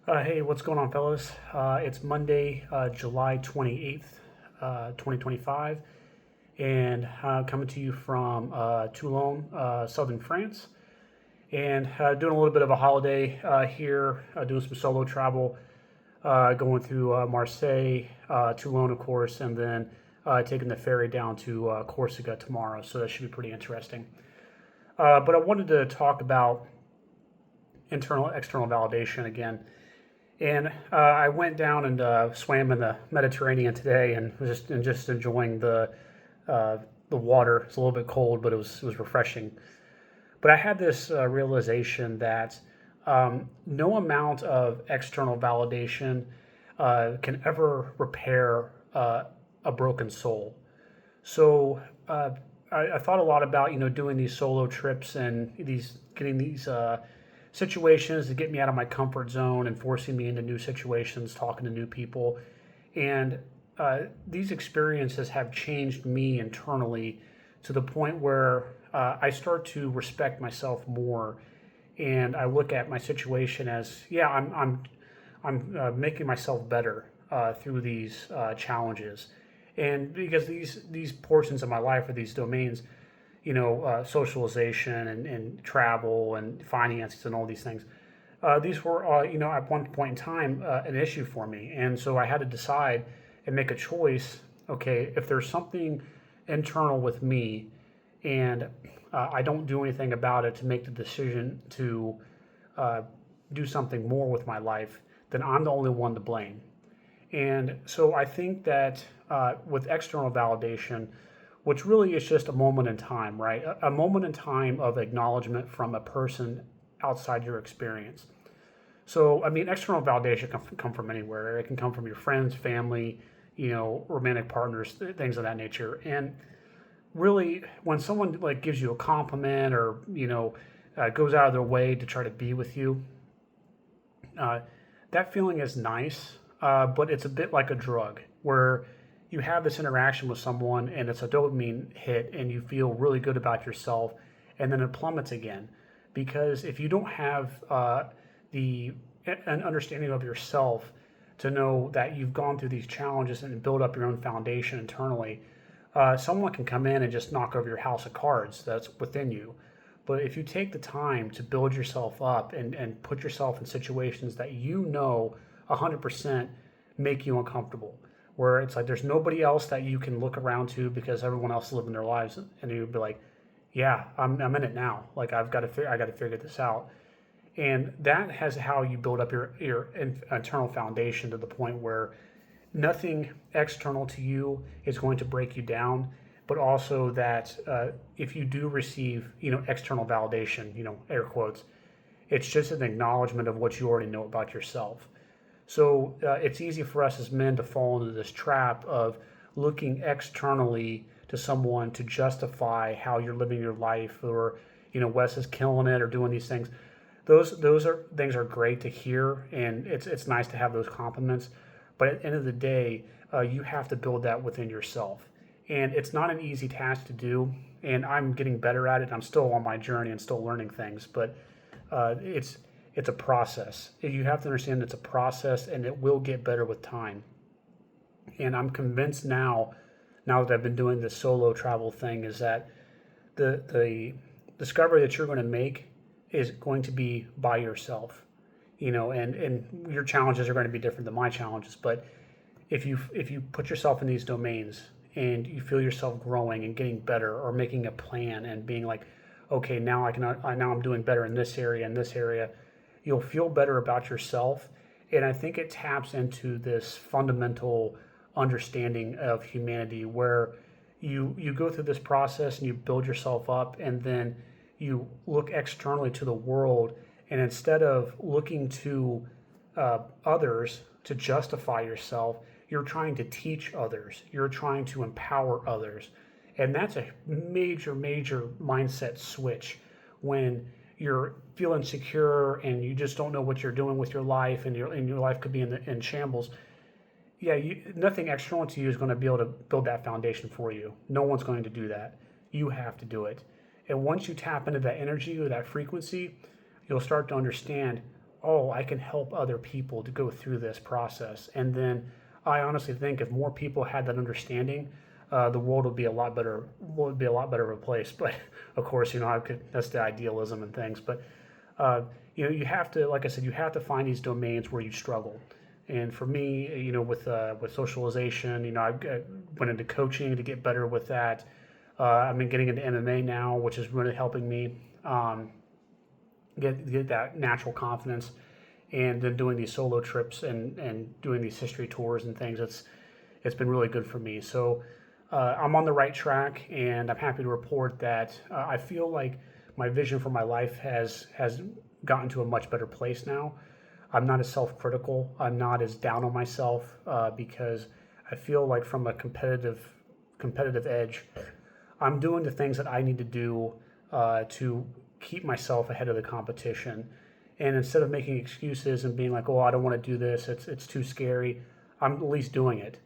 Hey, what's going on, fellas? It's Monday, July 28th, 2025, and coming to you from Toulon, southern France, and doing a little bit of a holiday here, doing some solo travel, going through Marseille, Toulon, of course, and then taking the ferry down to Corsica tomorrow, so that should be pretty interesting. But I wanted to talk about external validation again. And I went down and swam in the Mediterranean today, and was just enjoying the water. It's a little bit cold, but it was refreshing. But I had this realization that no amount of external validation can ever repair a broken soul. So I thought a lot about doing these solo trips and these getting these situations to get me out of my comfort zone and forcing me into new situations, talking to new people, and these experiences have changed me internally to the point where I start to respect myself more, and I look at my situation as yeah, I'm making myself better through these challenges, and because these portions of my life or these domains, socialization and travel and finances and all these things. These were, at one point in time, an issue for me, and so I had to decide and make a choice. Okay, if there's something internal with me, and I don't do anything about it to make the decision to uh, do something more with my life, then I'm the only one to blame. And so I think that with external validation, which really is just a moment in time, right? A moment in time of acknowledgement from a person outside your experience. So, I mean, external validation can come from anywhere. It can come from your friends, family, romantic partners, things of that nature. And really, when someone like gives you a compliment or goes out of their way to try to be with you, uh, that feeling is nice, but it's a bit like a drug where you have this interaction with someone and it's a dopamine hit and you feel really good about yourself, and then it plummets again. Because if you don't have the an understanding of yourself to know that you've gone through these challenges and build up your own foundation internally, someone can come in and just knock over your house of cards that's within you. But if you take the time to build yourself up and put yourself in situations that 100% make you uncomfortable, where it's like there's nobody else that you can look around to because everyone else is living their lives, and you'd be like, yeah, I'm in it now. Like I got to figure this out, and that has how you build up your internal foundation to the point where nothing external to you is going to break you down, but also that if you do receive, external validation, air quotes, it's just an acknowledgement of what you already know about yourself. So it's easy for us as men to fall into this trap of looking externally to someone to justify how you're living your life, or Wes is killing it or doing these things. Those are things are great to hear, and it's nice to have those compliments. But at the end of the day, you have to build that within yourself, and it's not an easy task to do. And I'm getting better at it. I'm still on my journey and still learning things, but it's a process. You have to understand it's a process, and it will get better with time. And I'm convinced now that I've been doing this solo travel thing, is that the discovery that you're going to make is going to be by yourself. And your challenges are going to be different than my challenges. But if you put yourself in these domains and you feel yourself growing and getting better, or making a plan and being like, okay, now I'm doing better in this area and this area, you'll feel better about yourself. And I think it taps into this fundamental understanding of humanity where you go through this process and you build yourself up, and then you look externally to the world, and instead of looking to others to justify yourself, you're trying to teach others, you're trying to empower others. And that's a major mindset switch when you're feeling secure and you just don't know what you're doing with your life, and your life could be in shambles. Yeah, nothing external to you is going to be able to build that foundation for you. No one's going to do that. You have to do it. And once you tap into that energy or that frequency, you'll start to understand oh, I can help other people to go through this process. And then I honestly think if more people had that understanding, the world would be a lot better. Would be a lot better of a place. But of course, that's the idealism and things. But uh, you have to, like I said, you have to find these domains where you struggle. And for me, with socialization, I went into coaching to get better with that. I've been getting into MMA now, which is really helping me get that natural confidence. And then doing these solo trips and doing these history tours and things, it's been really good for me. So I'm on the right track, and I'm happy to report that I feel like my vision for my life has gotten to a much better place now. I'm not as self-critical. I'm not as down on myself because I feel like from a competitive edge, I'm doing the things that I need to do to keep myself ahead of the competition. And instead of making excuses and being like, "Oh, I don't want to do this. It's too scary," I'm at least doing it.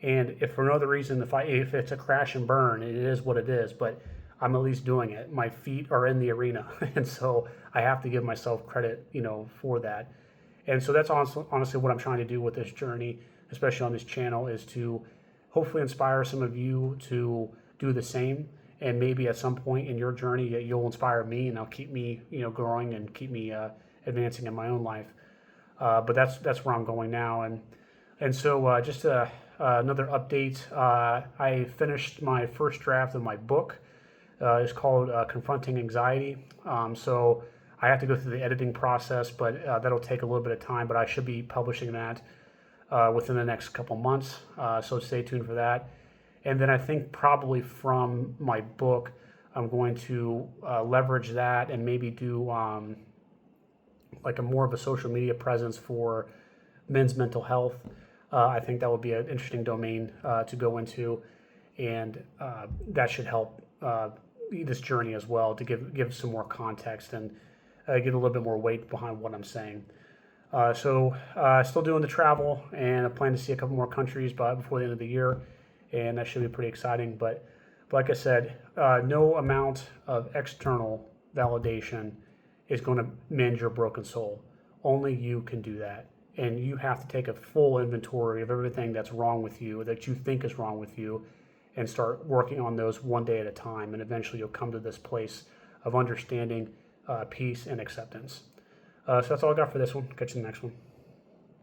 And if for no other reason, if it's a crash and burn, it is what it is. But I'm at least doing it. My feet are in the arena, and so I have to give myself credit, for that. And so that's honestly what I'm trying to do with this journey, especially on this channel, is to hopefully inspire some of you to do the same. And maybe at some point in your journey, you'll inspire me, and I'll keep me, growing and keep me advancing in my own life. But that's where I'm going now. And so just another update. I finished my first draft of my book. It's called Confronting Anxiety. So I have to go through the editing process, but that'll take a little bit of time. But I should be publishing that within the next couple months. So stay tuned for that. And then I think probably from my book, I'm going to leverage that and maybe do like a more of a social media presence for men's mental health. I think that would be an interesting domain to go into, and that should help this journey as well to give some more context and get a little bit more weight behind what I'm saying. So still doing the travel, and I plan to see a couple more countries before the end of the year, and that should be pretty exciting. But like I said, no amount of external validation is going to mend your broken soul. Only you can do that. And you have to take a full inventory of everything that's wrong with you, that you think is wrong with you, and start working on those one day at a time. And eventually you'll come to this place of understanding, peace, and acceptance. So that's all I got for this one. Catch you in the next one.